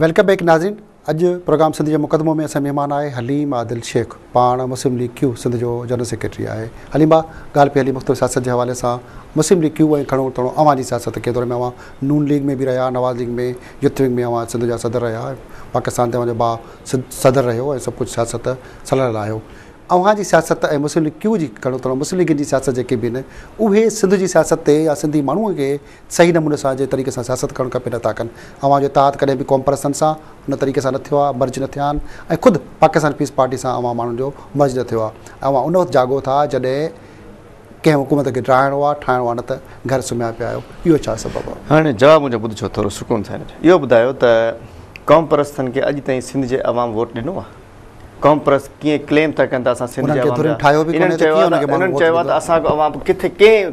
Welcome back नाज़रीन। अॼु programme Sindh जे मुक़दमो में असां महिमान आहे हलीम आदिल शेख, पाण मुस्लिम लीग क्यू सिंध जो जनरल सेक्रेटरी आहे। हलीमा ॻाल्हि पई हली मुख़्तलिफ़ सियासत जे हवाले सां मुस्लिम लीग क्यू ऐं खणो थोरो अवां जी सियासत के दौर में अवां नून लीग में बि रहिया, नवाज़ लीग में, यूथ विंग में अवां सिंध जा सदर रहिया, पाकिस्तान ते अवां जो भाउ सदर रहियो ऐं सभु कुझु सियासत सलल आहियो। अवां जी सियासत ऐं मुस्लिम लीग क्यू जी खणो थोरो मुस्लिम लीग जी सियासत जेके बि आहिनि उहे सिंध जी सियासत ते या सिंधी माण्हूअ खे सही नमूने सां जे तरीक़े सां सियासत करणु खपे नथा कनि। अवां जो इताद कॾहिं बि कॉम्परसन सां उन तरीक़े सां न थियो आहे, मर्ज न थिया आहिनि ऐं ख़ुदि पाकिस्तान पीस पार्टी सां अवां माण्हुनि जो मर्ज न थियो आहे। अवां उन वक़्तु जाॻो था जॾहिं कंहिं हुकूमत खे ड्राइणो आहे, ठाहिणो आहे, न त घर सुम्हिया पिया आहियो। इहो छा सबबु आहे? हाणे जवाबु मुंहिंजो ॿुधिजो थोरो सुकून सां इहो ॿुधायो त कॉम्परस्तनि खे अॼु ताईं सिंध जे अवाम वोट ॾिनो आहे? कॉम्परस कीअं क्लेम था कनि त असां सिंध जे इन्हनि चयो आहे त असांजो अवाम किथे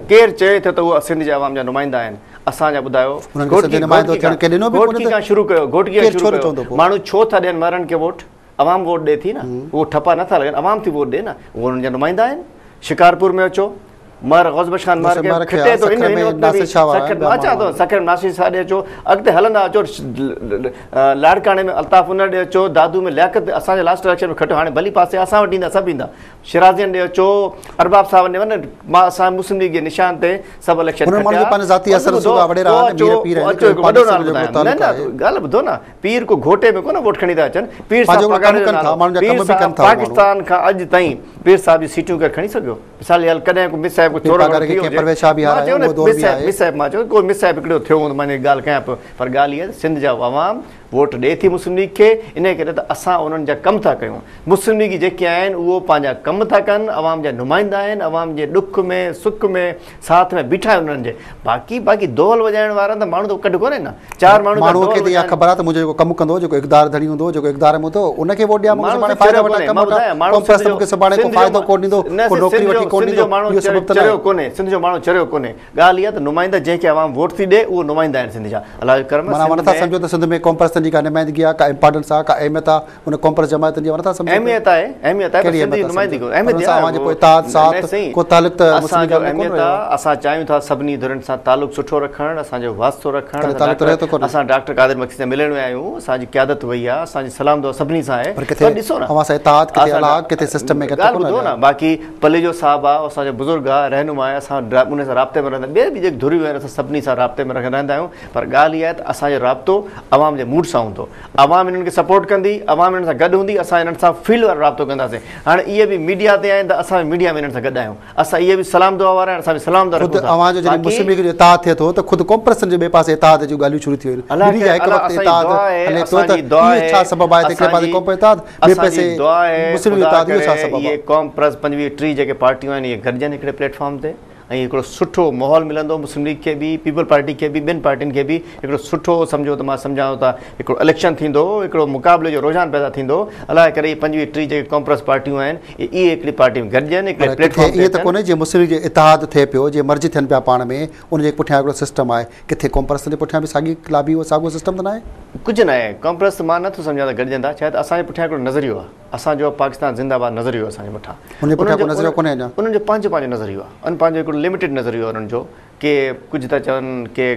केरु चए थो त उहो सिंध जे अवाम जा नुमाइंदा आहिनि। असांजा ॿुधायो घोटकी खां शुरू कयो, घोटकी खां शुरू कयो, माण्हू छो था ॾियनि मरण खे वोट? अवाम वोट ॾिए थी न, उहो ठपा नथा लॻनि, अवाम थी वोट ॾिए न, उहो हुननि जा नुमाइंदा आहिनि। शिकारपुर में अचो, मर ग़ौज़बश ख़ान मार के खिटे तो इन अचा तो सखर नासिर सां ॾे अचो, अॻिते हलंदा अचो, लाड़काणे में अल्ताफ़ उन ॾे अचो, दादू में लियाकत असांजे लास्ट इलेक्शन में खटियो, हाणे भली पासे असां वटि ईंदा, सभु ईंदा। शिराज़ियन ॾे अचो, अरबाब साहब ॾे वञनि, मां असां मुस्लिम लीग जे निशान ते सभु इलेक्शन ॻाल्हि ॿुधो न, पीर को घोटे में कोन वोट खणी था अचनि। पीर पाकिस्तान खां अॼु ताईं पीर साहिब जी सीटियूं केरु खणी सघियो? मिसाल हाल कॾहिं को मिस साहिब कोई मिस साहिब हिकिड़ो थियो हूंदो, मां ॻाल्हि कयां पियो, पर ॻाल्हि इहा सिंध जा अवाम वोट ॾिए थी मुस्लिम लीग खे, इन करे त असां उन्हनि जा कमु था कयूं। मुस्लिम लीग जेके आहिनि उहो पंहिंजा कमु था कनि, अवाम जा नुमाइंदा आहिनि, अवाम जे ॾुख में सुख में साथ में बीठा आहिनि उन्हनि जे। बाक़ी दोल वॼाइण वारा त माण्हू त कॾहिं कोन्हे न, चार माण्हू खे त इहा ख़बर आहे त मुंहिंजो जेको कमु कंदो, जेको इक़्तिदार धणी हूंदो, जेको इक़्तिदार में हूंदो, उनखे वोट ॾियां, सिंध जो माण्हू चरियो कोन्हे। ॻाल्हि इहा त नुमाइंदा जंहिंखे अवाम वोट थी ॾे उहो नुमाइंदा आहिनि सिंध जा। अलाए कर्म नथा सम्झो त सिंध में कॉम्परस जी का नुमाइंदगी आहे, का इंपॉर्टेंस आहे, का अहमियत आहे उन कॉम्परस जमायतनि जी? नथा सम्झो अहमियत आहे, अहमियत आहे, सिंधी नुमाइंदगी को तालुक त असांजो अहमियत आहे। असां चाहियूं था सभिनी धुरनि सां तालुक सुठो रखणु, असांजो वास्तो रखणु। असां डॉक्टर कादिर मकी सां मिलण में आहियूं, असांजी क़यादत वई आहे, असांजी सलाम दुआ सभिनी सां आहे। ॾिसो न ॿुधो न, बाक़ी पलेजो साहिबु आहे, असांजो बुज़ुर्ग आहे, रहनुमा आहे, असां उन सां राब्ते में रहंदा आहियूं। ॿिए बि जेके धुरियूं आहिनि असां सभिनी सां राब्ते में रहंदा आहियूं। पर ॻाल्हि इहा आहे त असांजो राब्तो अवाम जे मूड सां हूंदो, अवाम इन्हनि खे सपोर्ट कंदी, अवाम इन्हनि सां गॾु हूंदी, असां इन्हनि सां फील्ड वारो राब्तो कंदासीं। हाणे इहे बि मीडिया ते आहिनि त असां बि मीडिया में इन्हनि सां गॾु आहियूं, असां इहे बि सलाम दुआ वारा आहिनि, असां बि सलाम दुआ रखूं था। मुस्लिम लीग जो इताद थिए थो त ख़ुदि कॉम्परसन जे ॿिए पासे इताद जूं ॻाल्हियूं शुरू थी वयूं। कॉम्परस 25-30 जेके पार्टियूं आहिनि इहे गॾिजनि हिकिड़े प्लेटफॉर्म ते ऐं हिकिड़ो सुठो माहौल मिलंदो मुस्लिम लीग खे बि, पीपल पार्टी खे बि, ॿिनि पार्टियुनि खे बि हिकिड़ो सुठो सम्झो त मां सम्झां त हिकिड़ो इलेक्शन थींदो, हिकिड़ो मुक़ाबले जो रुझान पैदा थींदो। अलाए करे 25-30 जेके कॉम्परस पार्टियूं आहिनि इहे हिकिड़ी पार्टी में गॾिजनि हिकिड़े प्लेटफॉर्म। इहे त कोन्हे जीअं मुस्लिम लीग जो इतिहाद थिए पियो, जीअं मर्ज थियनि पिया पाण में, उनजे पुठियां हिकिड़ो सिस्टम आहे। किथे कॉम्परस जे पुठियां बि साॻी लाबी उहो साॻियो सिस्टम त न आहे? कुझु न आहे। कॉम्परस मां नथो सम्झां त गॾिजंदा, शायदि असांजे पुठियां हिकिड़ो नज़रियो आहे, असांजो पाकिस्तान ज़िंदाबाद नज़रियो असांजे मथां। उन्हनि जो पंहिंजो नज़रियो आहे, पंहिंजो हिकिड़ो लिमिटेड नज़रियो आहे उन्हनि जो, के कुझु था चवनि के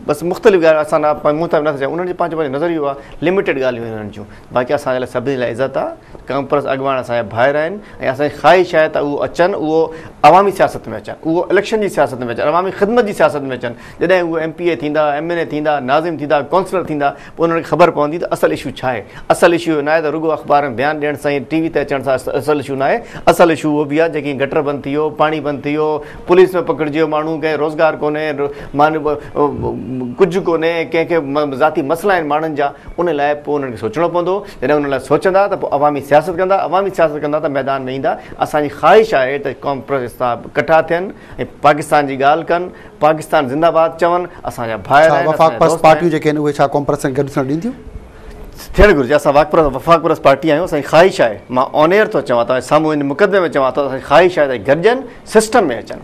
बसि मुख़्तलिफ़ ॻाल्हि असां मुंहं तां नथा चऊं। उन्हनि जो पंहिंजो नज़रियो आहे, लिमिटेड ॻाल्हियूं आहिनि उन्हनि जूं। बाक़ी असांजे लाइ सभिनी लाइ इज़त आहे। कॉम्परस अॻुवान असांजा भाइर आहिनि ऐं असांजी ख़्वाहिश आहे त उहो अचनि, उहो अवामी सियासत में अचनि, उहो इलेक्शन जी सियासत में अचनि, अवामी ख़िदमत जी सियासत में अचनि। जॾहिं उहे MPA थींदा, MNA थींदा, नाज़िम थींदा, काउंसलर थींदा, पोइ उन्हनि खे ख़बर पवंदी त असल इशू छा आहे। असल इशू न आहे त रुॻो अख़बार में बयानु ॾियण सां ऐं TV ते अचण सां असल इशू न आहे। असल इशू उहो बि आहे जेकी गटर बंदि थी वियो, पाणी बंदि थी वियो, पुलिस में पकड़िजियो माण्हू, कंहिं रोज़गार कोन्हे, कुझु कोन्हे, कंहिंखे ज़ाती मसइला आहिनि माण्हुनि जा, उन लाइ पोइ उन्हनि खे सोचणो पवंदो। जॾहिं उन लाइ सोचंदा त पोइ अवामी सियासत कंदा, अवामी सियासत कंदा त मैदान में ईंदा। असांजी ख़्वाहिश आहे त कॉम्परस सां कठा थियनि ऐं पाकिस्तान जी ॻाल्हि कनि, पाकिस्तान ज़िंदाबाद चवनि। असांजा भाइर पार्टियूं जेके आहिनि उहे छा कॉम्परस गॾु थियणु ॾींदियूं? थियणु घुरिजे। असां वफ़ाक़ पार्टी आहियूं, असांजी ख़्वाहिश आहे, मां ऑनएयर थो चवां, तव्हां साम्हूं इन मुक़दमे में चवां थो, असांजी ख़्वाहिश आहे त गॾिजनि, सिस्टम में अचनि।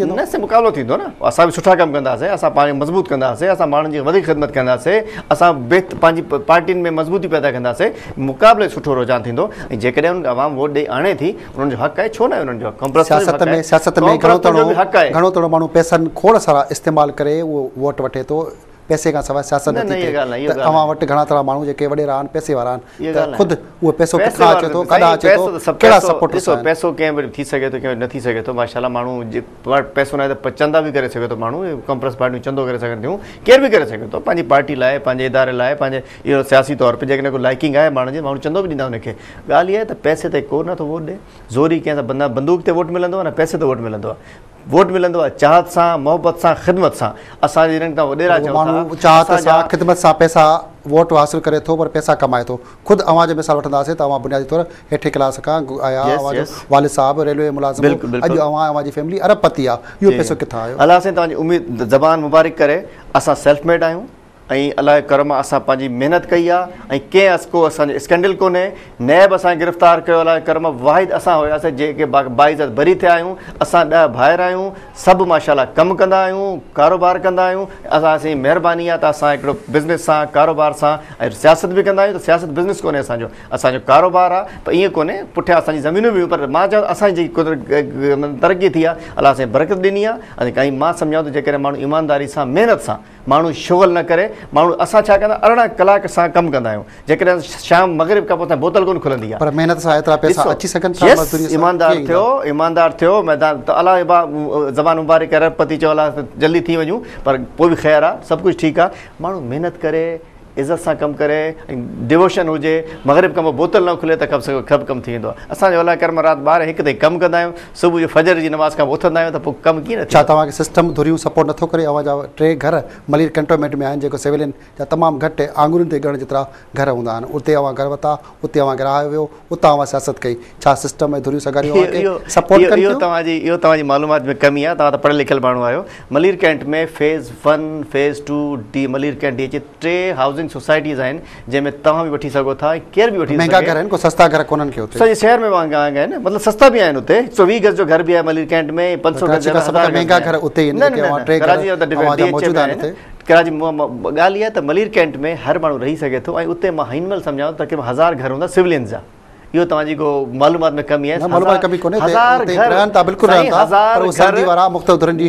न से मुक़ाबिलो थींदो न, असां बि सुठा कमु कंदासीं, असां पाण मज़बूत कंदासीं, असां माण्हुनि जी वधीक ख़िदमत कंदासीं, असां पंहिंजी पार्टियुनि में मज़बूती पैदा कंदासीं, मुक़ाबले सुठो रुझान थींदो। ऐं जेकॾहिं उनखे अवाम वोट ॾेई आणे थी, उन्हनि जो हक़ आहे, छो न आहे उन्हनि जो? सियासत में घणो तरो माण्हू पैसनि खोड़ सारा इस्तेमालु करे उहो वोट वठे थो, पैसे खां सवाइ सियासत न, न, नथी इहा ॻाल्हि न, थिए इहा त ॻाल्हि अवां वटि घणा सारा माण्हू जेके वॾेरा आहिनि पैसेवारा आहिनि इहा त ॻाल्हि ख़ुदि उहो पैसो पैसे किथां अचे थो वारो काॾां अचे थो कहिड़ा सपोर्ट ॾिसो पैसो कंहिं वटि थी सघे थो कंहिं वटि न थी सघे थो माशाल्लाह माण्हू वटि पैसो न आहे त चंदा बि करे सघे थो माण्हू कॉन्फ्रेंस पार्टियूं चंदो करे सघनि थियूं केर बि करे सघे थो पंहिंजी पार्टी लाइ पंहिंजे इदारे लाइ पंहिंजे इहो सियासी तौर ते जेकॾहिं को लाइकिंग आहे माण्हुनि जी माण्हू चंदो बि ॾींदा हुनखे ॻाल्हि इहा आहे त पैसे ते को नथो वोट ॾे ज़ोरी कंहिं सां बंदूक ते वोट मिलंदो आहे न पैसे ते वोट मिलंदो आहे वोट मिलंदो आहे चाहत सां मोहबत सां ख़िदमत सां असांजे हिननि खां वॾेरा माण्हू चाहत सां ख़िदमत सां पैसा वोट हासिल करे थो पर पैसा कमाए थो ख़ुदि अवां जो मिसाल वठंदासीं त अवां बुनियादी तौर हेठे क्लास खां आया अवां जो वालिद साहब रेलवे मुलाज़िम अॼु अवां जी फैमिली अरबपति आहे इहो पैसो किथां आयो अलाह साईं तव्हांजी उमेद ज़बान मुबारक करे असां सेल्फ मेड आहियूं ऐं अलाए करम असां पंहिंजी महिनत कई आहे ऐं कंहिं को असांजो स्कैंडल कोन्हे नैब असां गिरफ़्तार कयो अलाए करम वाहिद असां हुयासीं जेके बाइज़त भरी थिया आहियूं असां 10 भाइर आहियूं सभु माशाल्लाह कमु कंदा आहियूं कारोबार कंदा आहियूं असांजी महिरबानी आहे त असां हिकिड़ो बिज़नेस सां कारोबार सां ऐं सियासत बि कंदा आहियूं त सियासत बिज़नेस कोन्हे असांजो कारोबार आहे पर ईअं कोन्हे पुठियां असांजी ज़मीनूं बि पर मां चवां असांजी जेकी तरक़ी थी आहे अलाह साईं बरकत ॾिनी आहे ऐं मां सम्झां थो जेकॾहिं माण्हू ईमानदारी सां महिनत सां माण्हू शुगल न करे माण्हू असां छा कंदा 18 कलाक सां कमु कंदा आहियूं जेकॾहिं शाम मगरिब खां पोइ बोतल कोन खुलंदी आहे पर महिनत सां एतिरा पैसा अची सघनि था ईमानदार थियो मैदान त अलाह ज़बान मुबारक अरबपति चयो अलाह जल्दी थी वञूं पर पोइ बि ख़ैरु आहे सभु कुझु ठीकु आहे माण्हू महिनत करे इज़त सां कमु करे डिवोशन हुजे मगरिब खां पोइ बोतल न खुले त कमु कमु थी वेंदो आहे असांजो अलाए कर्म राति 12-1 ताईं कमु कंदा आहियूं सुबुह जो फजर जी नमाज़ खां उथंदा आहियूं त पोइ कमु कीअं छा तव्हांखे सिस्टम धुरियूं सपोर्ट नथो करे अवां जा 3 घर मलीर कैंटोनमेंट में आहिनि जेको सिविलियन जा तमामु घटि आंगुरियुनि ते ॻण जेतिरा घर हूंदा आहिनि उते अवां घर वरिता उते अवां गिरायो वियो उतां अवां सियासत कई छा सिस्टम ऐं धुरियूं सॻारियूं सपोर्ट कनि इहो तव्हांजी मालूमात में कमी आहे तव्हां त पढ़ियल लिखियल माण्हू आहियो मलीर कैंट में phase 1 phase 2 D Malir cantt D अचे 3 हाउसिंग सोसाइटीज़ आहिनि जंहिंमें तव्हां बि वठी सघो था केर बि वठी महांगा घर आहिनि को सस्ता घर कोन्हनि के उते सॼे शहर में महांगा आहिनि मतिलबु सस्ता बि आहिनि उते 120 गज जो घर बि आहे मलीर कैंट में 500 गज जा महांगा घर उते ई आहिनि कराची ॻाल्हि इहा त मलीर कैंट में हर माण्हू रही सघे थो ऐं उते मां हिन महिल सम्झां थो तक़रीबन 1000 घर हूंदा सिविलियन जा इहो तव्हांजी को मालूमात में कमी आहे मालूमात कमी कोन्हे उते रहनि था बिल्कुलु रहनि था पर उहो सर्दी वारा मुख़्तलिफ़ धुरनि जी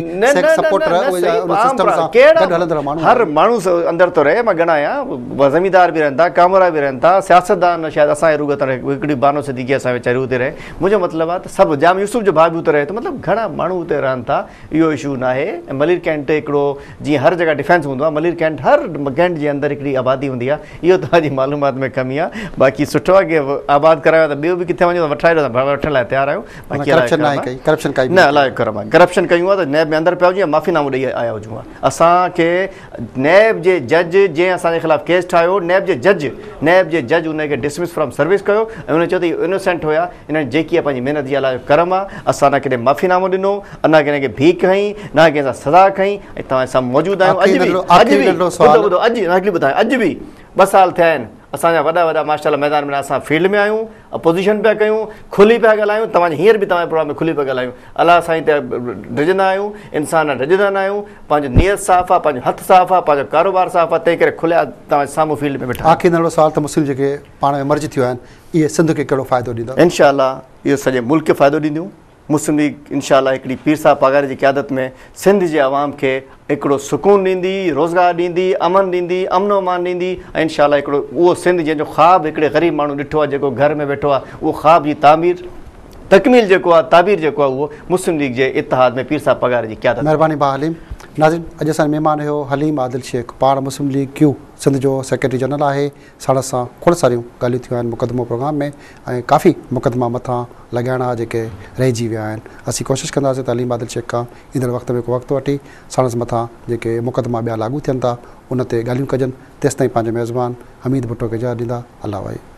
सपोर्टर उहे सिस्टम सां गॾु हलंदड़ माण्हू हर माण्हू अंदरि थो रहे मां घणा आहियां ज़मींदार बि रहनि था कामरा बि रहनि था सियासतदान शायदि असांजे रूग त हिकिड़ी बानो सिद्दीकी असां वीचारी उते रहे मुंहिंजो मतिलबु आहे त सभु जाम यूसुफ जो भाउ बि उते रहे थो मतिलबु घणा माण्हू उते रहनि था इहो इशू न आहे ऐं मलीर कैंट हिकिड़ो जीअं हर जॻह डिफेंस हूंदो आहे मलीर कैंट हर कैंट जे अंदरि हिकिड़ी आबादी हूंदी आहे इहो तव्हांजी मालूमात में कमी आहे बाक़ी सुठो आहे की आबाद करायो त ॿियो बि किथे वठण लाइ तयारु आहियूं न अलाए करप्शन कयूं आहे त नैब में अंदरि पिया हुजूं या माफ़ीनामो ॾेई आया हुजूं असांखे नैब जे जज जंहिं असांजे ख़िलाफ़ु केस ठाहियो नैब जे जज उनखे डिसमिस फ्रॉम सर्विस कयो ऐं उन चयो त इहो इनोसेंट हुया इन्हनि जेकी आहे पंहिंजी महिनत जी अलाए करम आहे असां न केॾे माफ़ीनामो ॾिनो न कंहिंखे भीख खईं न कंहिंसां सज़ा खईं ऐं तव्हां सां मौजूदु आहियूं अॼु बि 2 साल थिया आहिनि असांजा वॾा माशाल्लाह मैदान में असां फील्ड में आहियूं अपोज़िशन पिया कयूं खुली पिया ॻाल्हायूं तव्हांजे हींअर बि तव्हांजे प्रोग्राम में खुली पिया ॻाल्हायूं अलाह साईं ते डिॼंदा आहियूं इंसान डिॼंदा न आहियूं पंहिंजो नियत साफ़ आहे पंहिंजो हथु साफ़ आहे पंहिंजो कारोबार साफ़ आहे तंहिं करे खुलिया तव्हांजे साम्हूं फील्ड में वेठा आख़िर नंढो सवाल त मुस्लिम जेके पाण में मर्ज थियूं आहिनि इहे सिंध खे कहिड़ो फ़ाइदो ॾींदा इंशाअल्लाह इहो सॼे मुल्क खे फ़ाइदो ॾींदियूं मुस्लिम लीग इंशाअल्लाह हिकिड़ी पीर साहब पगार जी क़यादत में सिंध जे आवाम खे हिकिड़ो सुकून ॾींदी रोज़गार ॾींदी अमन ॾींदी अमन अमान ॾींदी ऐं इंशाअल्लाह हिकिड़ो उहो सिंध जंहिंजो ख़्वाबु हिकिड़े ग़रीब माण्हू ॾिठो आहे जेको घर में वेठो आहे उहो ख़्वाब जी तकमील जेको आहे ताबीर जेको आहे उहो मुस्लिम लीग जे इतिहाद में पीर साहब पगार जी क़यादत महिरबानी भाउ हलीम नाज़रीन अॼु असांजो महिमान हुयो हलीम आदिल शेख पाण मुस्लिम लीग क्यू सिंध जो सेक्रेटरी जनरल आहे साण सां खोड़ सारियूं ॻाल्हियूं थियूं आहिनि मुक़दमो प्रोग्राम में ऐं काफ़ी मुक़दमा मथां लॻाइणा जेके रहिजी विया आहिनि असीं कोशिशि कंदासीं त हलीम आदिल शेख खां ईंदड़ वक़्त में को वक़्तु वठी साणसि मथां जेके मुक़दमा ॿिया लागू थियनि था उन ते ॻाल्हियूं कजनि तेसिताईं पंहिंजे मेज़बान हमीद भुट्टो खे इजाज़त ॾींदा अल्लाह भाई।